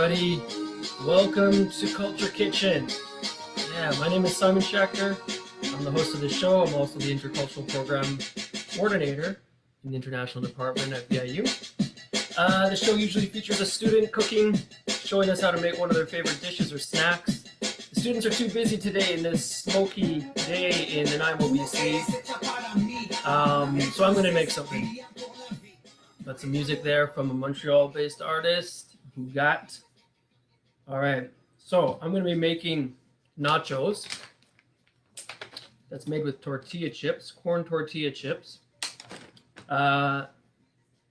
everybody. Welcome to Culture Kitchen. Yeah, my name is Simon Schechter. I'm the host of the show. I'm also the Intercultural Program Coordinator in the International Department at VIU. The show usually features a student cooking, showing us how to make one of their favorite dishes or snacks. The students are too busy today in this smoky day in Nanaimo, BC. So I'm going to make something. Got some music there from a Montreal-based artist, Bougat. All right, so I'm going to be making nachos. That's made with tortilla chips, corn tortilla chips,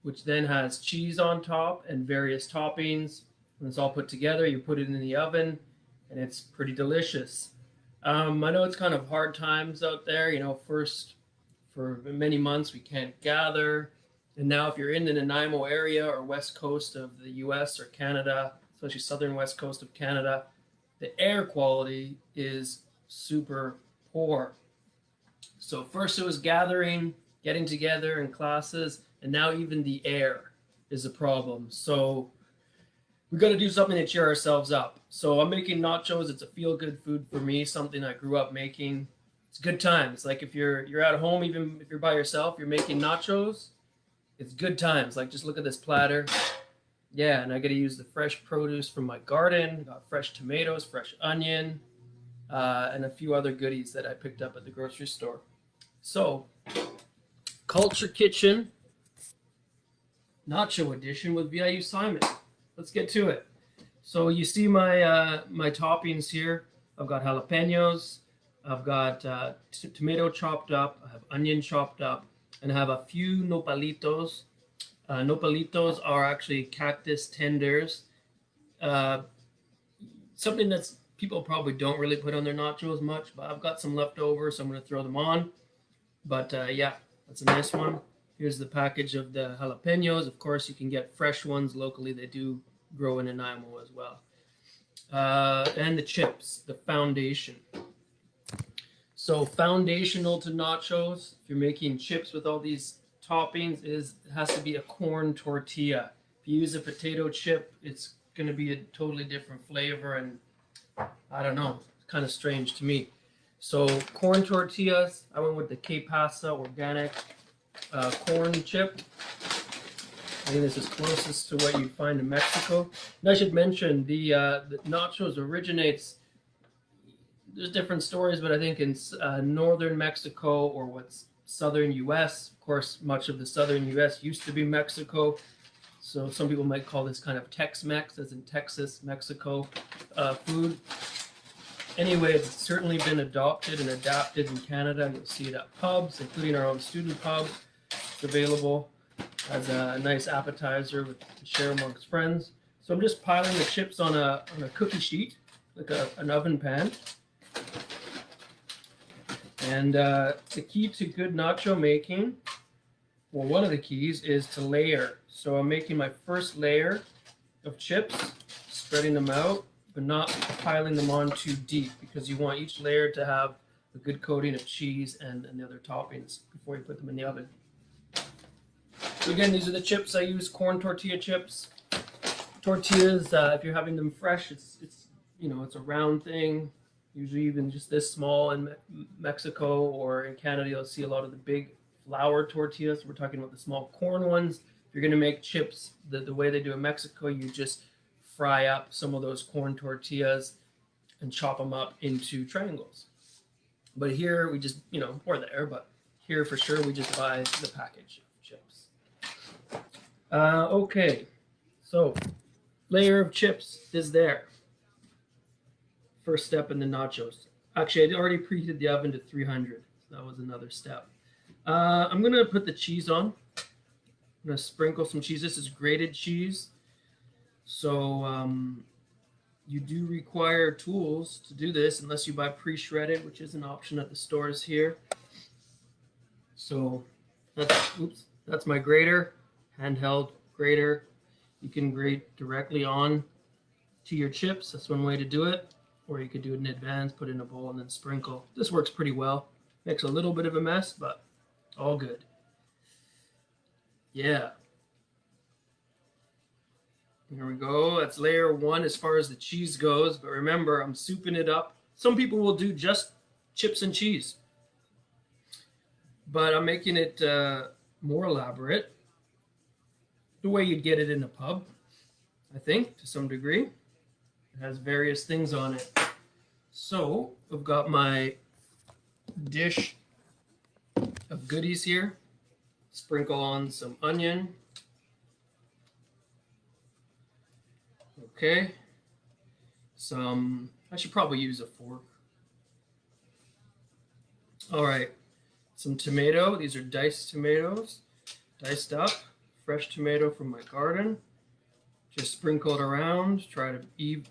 which then has cheese on top and various toppings. When it's all put together, you put it in the oven, and it's pretty delicious. I know it's kind of hard times out there. First, for many months, we can't gather. And now if you're in the Nanaimo area or west coast of the US or Canada, especially southern west coast of Canada, the air quality is super poor. So first it was gathering, getting together in classes, and now even the air is a problem. So we got to do something to cheer ourselves up. So I'm making nachos. It's a feel-good food for me, something I grew up making. It's good times. Like if you're at home, even if you're by yourself, you're making nachos. It's good times. Like, just look at this platter. Yeah, and I got to use the fresh produce from my garden. Got fresh tomatoes, fresh onion, and a few other goodies that I picked up at the grocery store. So, Culture Kitchen Nacho Edition with VIU Simon. Let's get to it. So you see my my toppings here. I've got jalapenos. I've got tomato chopped up. I have onion chopped up. And I have a few nopalitos. Nopalitos are actually cactus tenders. Something that's people probably don't really put on their nachos much, but I've got some left over, so I'm going to throw them on. But yeah, that's a nice one. Here's the package of the jalapenos. Of course, you can get fresh ones locally. They do grow in Nanaimo as well. And the chips, the foundation. So foundational to nachos, if you're making chips with all these toppings, it has to be a corn tortilla. If you use a potato chip, it's going to be a totally different flavor, and I don't know, it's kind of strange to me. So corn tortillas, I went with the K-Pasa organic corn chip. I think this is closest to what you find in Mexico. And I should mention the nachos originates. There's different stories, but I think in northern Mexico or what's southern U.S., of course, much of the southern U.S. used to be Mexico. So some people might call this kind of Tex-Mex, as in Texas, Mexico food. Anyway, it's certainly been adopted and adapted in Canada. You'll see it at pubs, including our own student pub. It's available as a nice appetizer to share amongst friends. So I'm just piling the chips on a cookie sheet, like an oven pan. And the key to good nacho making, well, one of the keys is to layer. So I'm making my first layer of chips, spreading them out, but not piling them on too deep, because you want each layer to have a good coating of cheese and the other toppings before you put them in the oven. So again, these are the chips I use, corn tortilla chips. Tortillas, if you're having them fresh, it's a round thing. Usually even just this small in Mexico or in Canada, you'll see a lot of the big flour tortillas. We're talking about the small corn ones. If you're going to make chips the way they do in Mexico, you just fry up some of those corn tortillas and chop them up into triangles. But here we just, or there, but here for sure we just buy the package of chips. Okay, so layer of chips is there. First step in the nachos. Actually, I already preheated the oven to 300. So that was another step. I'm going to put the cheese on. I'm going to sprinkle some cheese. This is grated cheese. So you do require tools to do this unless you buy pre-shredded, which is an option at the stores here. So that's my grater, handheld grater. You can grate directly on to your chips. That's one way to do it. Or you could do it in advance, put it in a bowl, and then sprinkle. This works pretty well. Makes a little bit of a mess, but all good. Yeah. Here we go. That's layer one as far as the cheese goes. But remember, I'm souping it up. Some people will do just chips and cheese, but I'm making it more elaborate, the way you'd get it in a pub, I think, to some degree. It has various things on it. So I've got my dish of goodies here. Sprinkle on some onion. Okay. I should probably use a fork. All right. Some tomato. These are diced tomatoes, diced up. Fresh tomato from my garden. Just sprinkle it around. Try to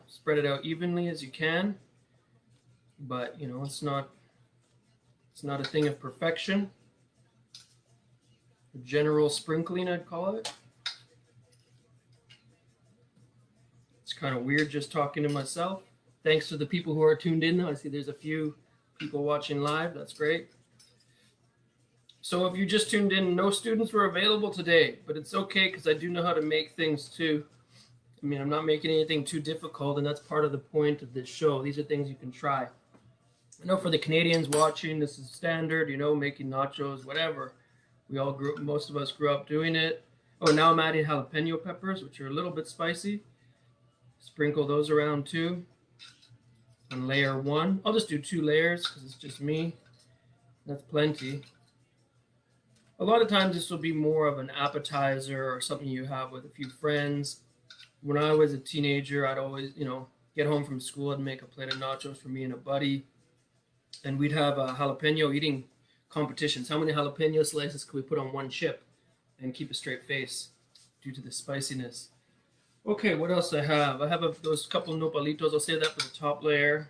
spread it out evenly as you can. But it's not a thing of perfection. A general sprinkling, I'd call it. It's kind of weird just talking to myself. Thanks to the people who are tuned in. I see there's a few people watching live. That's great. So if you just tuned in, no students were available today, but it's okay because I do know how to make things too. I mean, I'm not making anything too difficult, and that's part of the point of this show. These are things you can try. I know for the Canadians watching, this is standard, making nachos, whatever. Most of us grew up doing it. Oh, now I'm adding jalapeno peppers, which are a little bit spicy. Sprinkle those around too. On layer one, I'll just do 2 layers because it's just me. That's plenty. A lot of times this will be more of an appetizer or something you have with a few friends. When I was a teenager, I'd always, get home from school and make a plate of nachos for me and a buddy. And we'd have jalapeno eating competitions. How many jalapeno slices can we put on one chip and keep a straight face due to the spiciness? Okay, what else I have? I have those couple nopalitos. I'll save that for the top layer.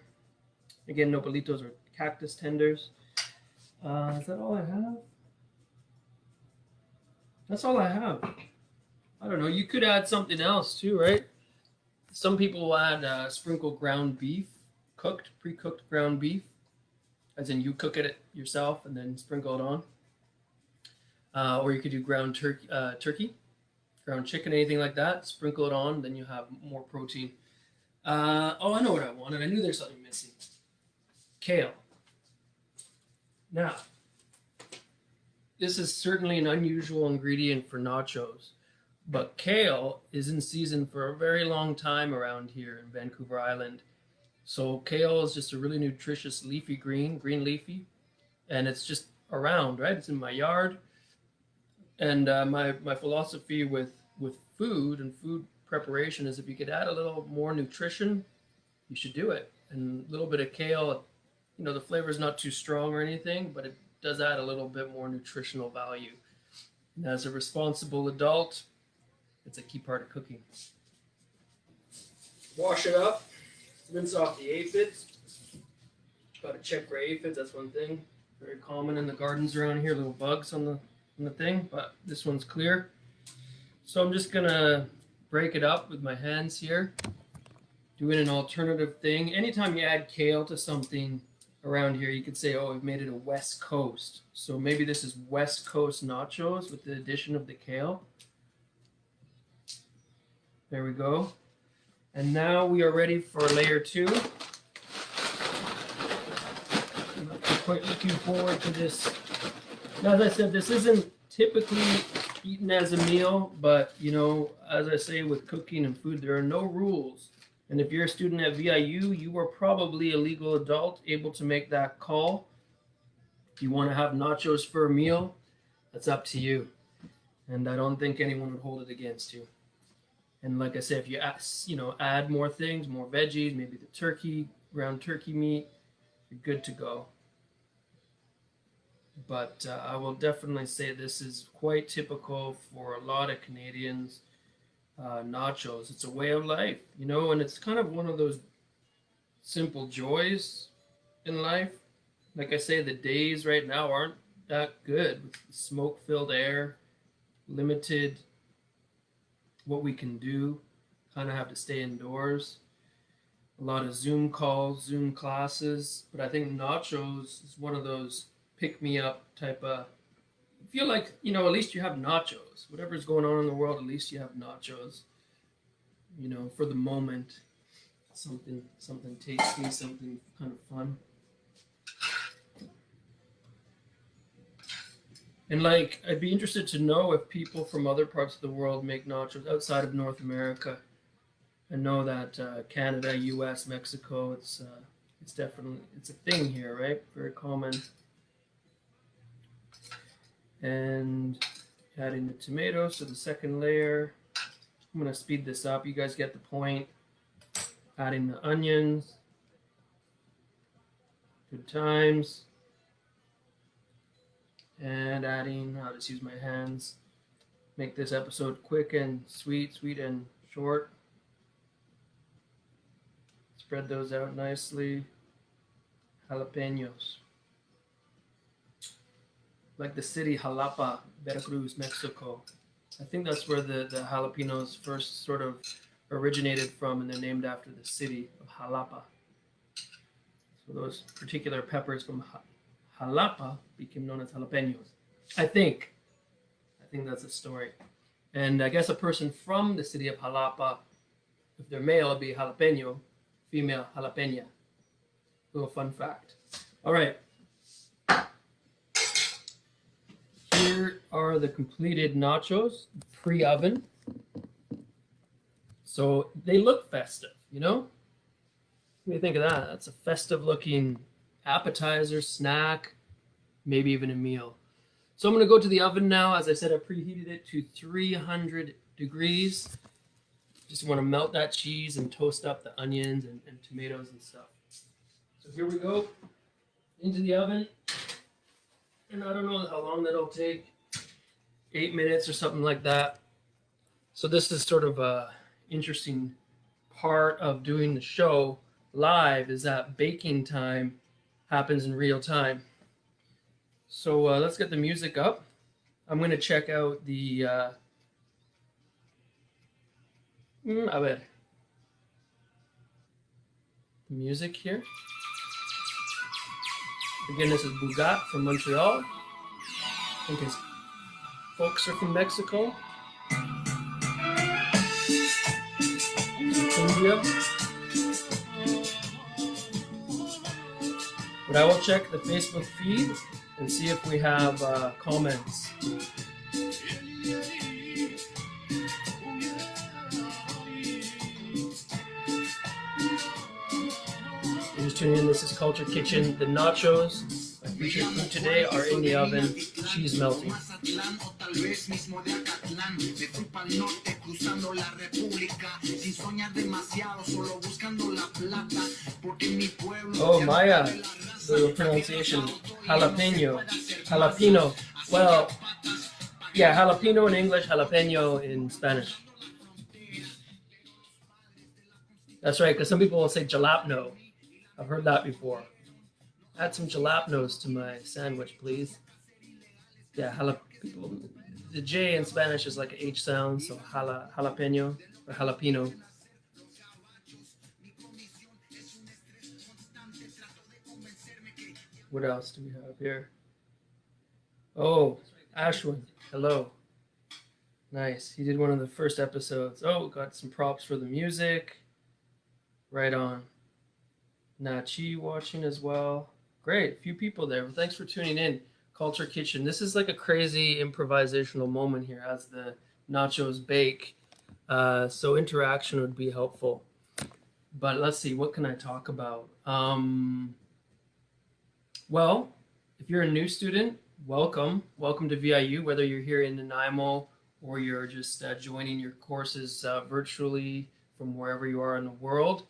Again, nopalitos are cactus tenders. Is that all I have? That's all I have. I don't know. You could add something else too, right? Some people will add sprinkled ground beef, pre-cooked ground beef, as in you cook it yourself and then sprinkle it on. Or you could do ground turkey, ground chicken, anything like that. Sprinkle it on, then you have more protein. I know what I wanted. I knew there's something missing. Kale. Now, this is certainly an unusual ingredient for nachos, but kale is in season for a very long time around here in Vancouver Island. So kale is just a really nutritious leafy green leafy, and it's just around, right? It's in my yard. And my philosophy with food and food preparation is if you could add a little more nutrition, you should do it. And a little bit of kale, the flavor is not too strong or anything, but it does add a little bit more nutritional value. And as a responsible adult, it's a key part of cooking. Wash it up, rinse off the aphids. Got to check for aphids, that's one thing. Very common in the gardens around here, little bugs on the thing, but this one's clear. So I'm just gonna break it up with my hands here, doing an alternative thing. Anytime you add kale to something around here, you could say, oh, we've made it a West Coast. So maybe this is West Coast nachos with the addition of the kale. There we go. And now we are ready for layer 2. I'm not quite looking forward to this. Now, as I said, this isn't typically eaten as a meal, but as I say with cooking and food, there are no rules. And if you're a student at VIU, you are probably a legal adult able to make that call. If you want to have nachos for a meal, that's up to you. And I don't think anyone would hold it against you. And like I said, if you add more things, more veggies, maybe the ground turkey meat, you're good to go. But I will definitely say this is quite typical for a lot of Canadians. Nachos, it's a way of life, and it's kind of one of those simple joys in life. Like I say, the days right now aren't that good with smoke-filled air, limited what we can do, kind of have to stay indoors. A lot of Zoom calls, Zoom classes, but I think nachos is one of those pick-me-up type of, I feel like, at least you have nachos. Whatever's going on in the world, at least you have nachos. you know, for the moment, something tasty, something kind of fun. And like, I'd be interested to know if people from other parts of the world make nachos outside of North America. I know that Canada, U.S., Mexico, it's definitely it's a thing here, right? Very common. And adding the tomatoes to the second layer. I'm gonna speed this up. You guys get the point. Adding the onions. Good times. And adding, I'll just use my hands. Make this episode quick and sweet and short. Spread those out nicely. Jalapenos. Like the city Jalapa, Veracruz, Mexico. I think that's where the jalapenos first sort of originated from, and they're named after the city of Jalapa. So those particular peppers from Jalapa became known as jalapenos. I think that's a story. And I guess a person from the city of Jalapa, if they're male, it'd be jalapeno, female jalapena. Little fun fact. All right. Here are the completed nachos, pre-oven. So they look festive, you know? What do you think of that? That's a festive looking appetizer, snack, maybe even a meal. So I'm going to go to the oven now. As I said, I preheated it to 300 degrees. Just want to melt that cheese and toast up the onions and tomatoes and stuff. So here we go, into the oven. And I don't know how long that'll take, 8 minutes or something like that. So this is sort of a interesting part of doing the show live, is that baking time happens in real time. So let's get the music up. I'm going to check out the a ver, the music here. Again, this is Bugat from Montreal. I think his folks are from Mexico. India. But I will check the Facebook feed and see if we have comments. You're just tuning in, this is Culture Kitchen. The nachos, my featured food today, are in the oven, cheese melting. Oh, Maya, the pronunciation, jalapeno. Well, yeah, jalapeno in English, jalapeno in Spanish. That's right, because some people will say jalapeno. I've heard that before. Add some jalapenos to my sandwich, please. Yeah, the J in Spanish is like an H sound, so jalapeno or jalapeno. What else do we have here? Oh, Ashwin, hello. Nice. He did one of the first episodes. Oh, got some props for the music. Right on. Nachi watching as well. Great, a few people there. Well, thanks for tuning in. Culture Kitchen. This is like a crazy improvisational moment here as the nachos bake. So interaction would be helpful. But let's see, what can I talk about? Well, if you're a new student, welcome. Welcome to VIU, whether you're here in Nanaimo or you're just joining your courses virtually from wherever you are in the world.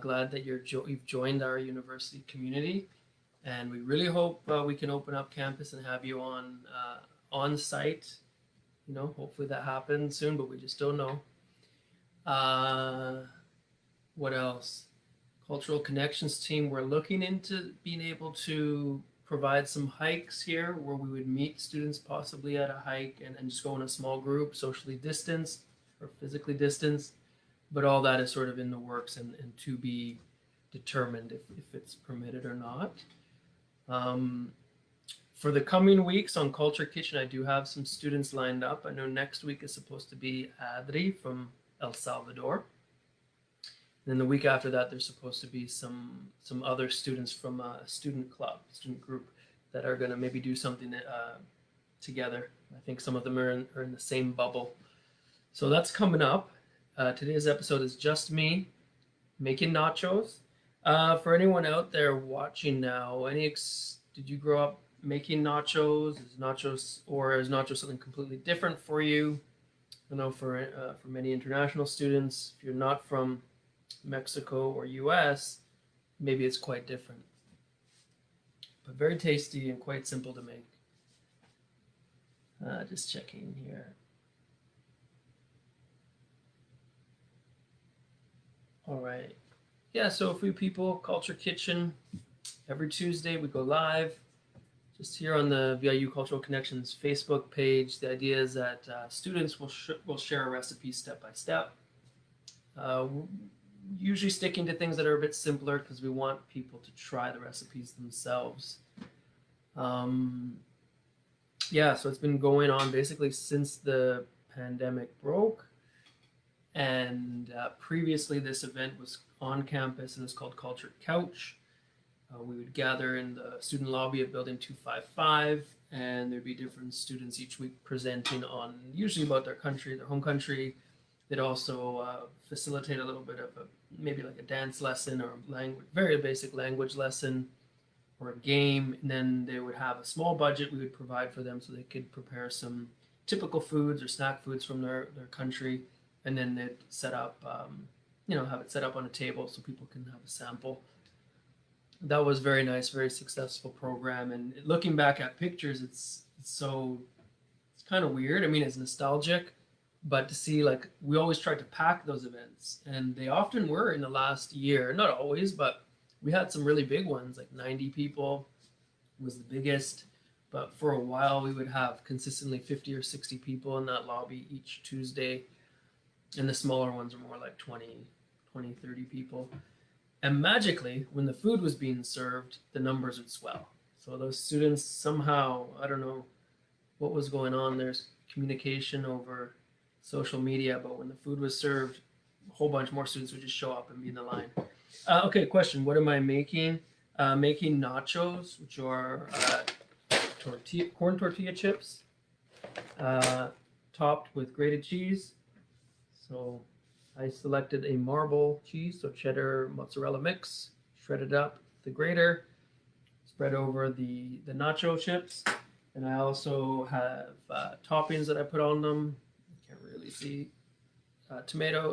Glad that you've joined our university community, and we really hope we can open up campus and have you on site. You know, hopefully that happens soon, but we just don't know. What else? Cultural Connections team, we're looking into being able to provide some hikes here where we would meet students possibly at a hike and just go in a small group, socially distanced or physically distanced. But all that is sort of in the works and to be determined if it's permitted or not. For the coming weeks on Culture Kitchen, I do have some students lined up. I know next week is supposed to be Adri from El Salvador. And then the week after that, there's supposed to be some other students from a student group that are going to maybe do something together. I think some of them are in the same bubble. So that's coming up. Today's episode is just me making nachos. For anyone out there watching now, did you grow up making nachos? Is nachos something completely different for you? I know for many international students, if you're not from Mexico or US, maybe it's quite different. But very tasty and quite simple to make. Just checking here. All right. Yeah, so a few people, Culture Kitchen. Every Tuesday we go live. Just here on the VIU Cultural Connections Facebook page. The idea is that students will share a recipe step by step. Usually sticking to things that are a bit simpler because we want people to try the recipes themselves. Yeah, so it's been going on basically since the pandemic broke. And previously this event was on campus and it's called Culture Couch. We would gather in the student lobby of building 255 and there'd be different students each week presenting on usually about their country, their home country. They'd also facilitate a little bit of maybe like a dance lesson or very basic language lesson or a game. And then they would have a small budget we would provide for them so they could prepare some typical foods or snack foods from their country. And then they'd set up, have it set up on a table so people can have a sample. That was very nice, very successful program. And looking back at pictures, it's kind of weird. I mean, it's nostalgic, but to see we always tried to pack those events, and they often were in the last year. Not always, but we had some really big ones, like 90 people was the biggest. But for a while, we would have consistently 50 or 60 people in that lobby each Tuesday. And the smaller ones are more like 20, 30 people. And magically, when the food was being served, the numbers would swell. So those students somehow, I don't know what was going on, there's communication over social media, but when the food was served, a whole bunch more students would just show up and be in the line. Okay, question. What am I making? Making nachos, which are corn tortilla chips, topped with grated cheese. So I selected a marble cheese, so cheddar mozzarella mix, shredded up the grater, spread over the nacho chips, and I also have toppings that I put on them. You can't really see.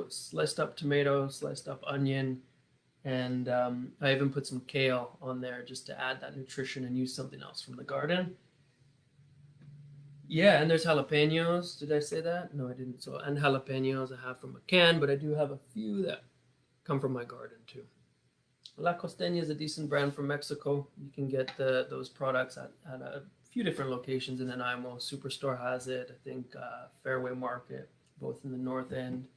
Sliced up tomato, sliced up onion, and I even put some kale on there just to add that nutrition and use something else from the garden. Yeah, and there's jalapenos. Did I say that? No, I didn't. So, and jalapenos I have from a can, but I do have a few that come from my garden too. La Costeña is a decent brand from Mexico. You can get those products at a few different locations in Nanaimo. Superstore has it. I think Fairway Market, both in the north end.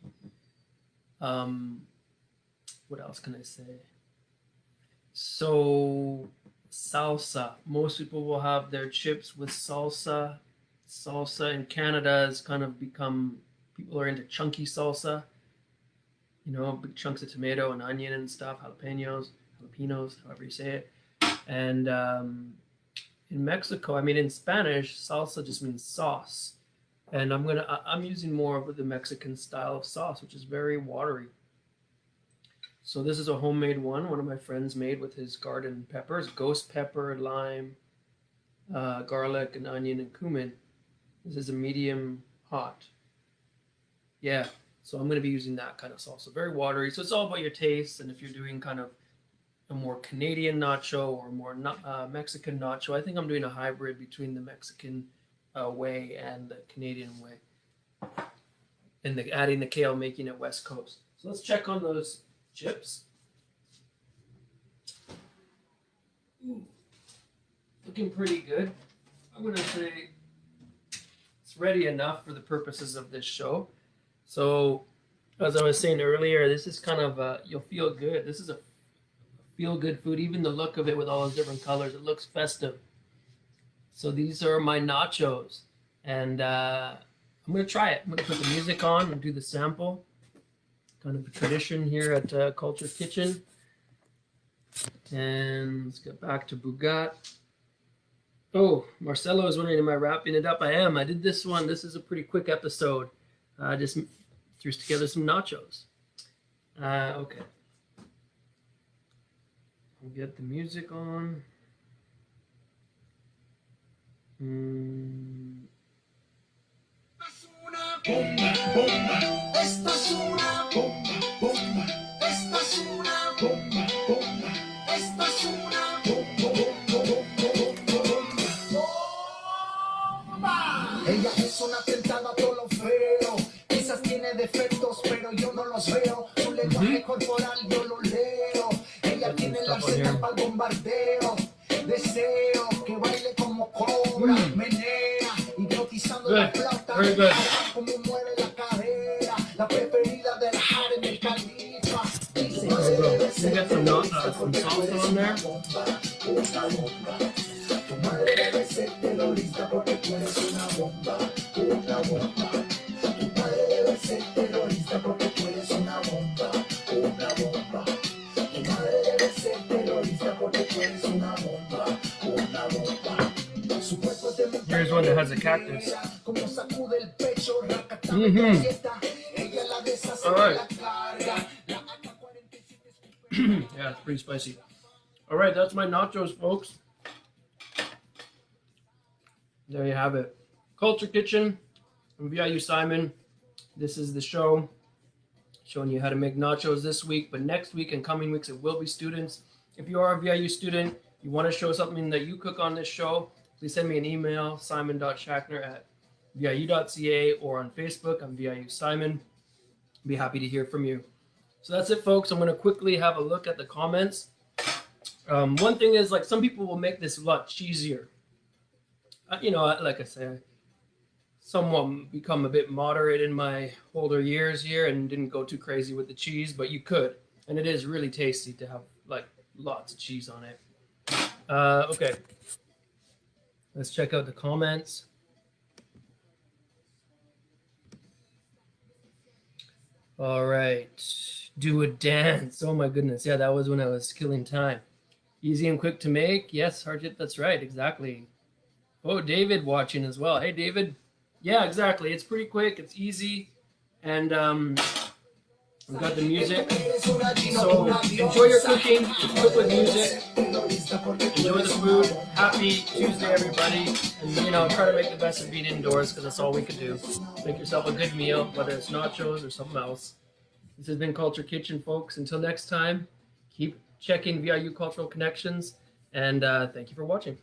What else can I say? So, salsa. Most people will have their chips with salsa. Salsa in Canada has kind of become, people are into chunky salsa, big chunks of tomato and onion and stuff, jalapenos, however you say it. And in Mexico, in Spanish, salsa just means sauce. And I'm using more of the Mexican style of sauce, which is very watery. So this is a homemade one of my friends made with his garden peppers, ghost pepper, lime, garlic, and onion, and cumin. This is a medium hot. Yeah, so I'm going to be using that kind of salsa. Very watery, so it's all about your taste. And if you're doing kind of a more Canadian nacho or more Mexican nacho, I think I'm doing a hybrid between the Mexican way and the Canadian way. And adding the kale, making it West Coast. So let's check on those chips. Ooh, looking pretty good. I'm going to say it's ready enough for the purposes of this show. So, as I was saying earlier, this is kind of you'll feel good. This is a feel-good food. Even the look of it with all those different colors, it looks festive. So these are my nachos, and I'm gonna try it. I'm gonna put the music on and do the sample. kind of a tradition here at Culture Kitchen. And let's get back to Bougat. Oh, Marcelo is wondering, am I wrapping it up? I am. I did this one. This is a pretty quick episode. I just threw together some nachos. Okay. We'll get the music on. Ella es una tentada a todo lo feo. Quizás tiene defectos, pero yo no los veo. Su lenguaje corporal yo lo leo. Ella tiene la receta para el bombardeo. Deseo que baile como cobra, menea, hipnotizando la flauta. Como mueve la cadera, la preferida del harem, el califa. Dice You got some salsa on there. Tu madre debe ser terrorista porque tú eres una bomba, una bomba. Tu madre debe ser terrorista porque tú eres una bomba, una bomba. Tu madre debe ser terrorista porque tú eres una bomba, una bomba. Su cuerpo es de montaña. Here's one that has a cactus. Como sacude el pecho, ella la deshace All la carga. Yeah, it's pretty spicy. All right, that's my nachos, folks. There you have it. Culture Kitchen. I'm VIU Simon. This is the show showing you how to make nachos this week, but next week and coming weeks it will be students. If you are a VIU student, you want to show something that you cook on this show, please send me an email, simon.shackner@viu.ca, or on Facebook. I'm VIU Simon. Be happy to hear from you. So that's it, folks. I'm going to quickly have a look at the comments. One thing is, like, some people will make this a lot cheesier. You know, like I said, somewhat become a bit moderate in my older years here and didn't go too crazy with the cheese, but you could. And it is really tasty to have, like, lots of cheese on it. Okay. Let's check out the comments. All right. Do a dance. Oh, my goodness. Yeah, that was when I was killing time. Easy and quick to make. Yes, Harjit, that's right. Exactly. Oh, David watching as well. Hey, David. Yeah, exactly. It's pretty quick. It's easy. And we've got the music. So enjoy your cooking. Cook with music. Enjoy the food. Happy Tuesday, everybody. And, you know, try to make the best of being indoors because that's all we can do. Make yourself a good meal, whether it's nachos or something else. This has been Culture Kitchen, folks. Until next time, keep checking VIU Cultural Connections. And thank you for watching.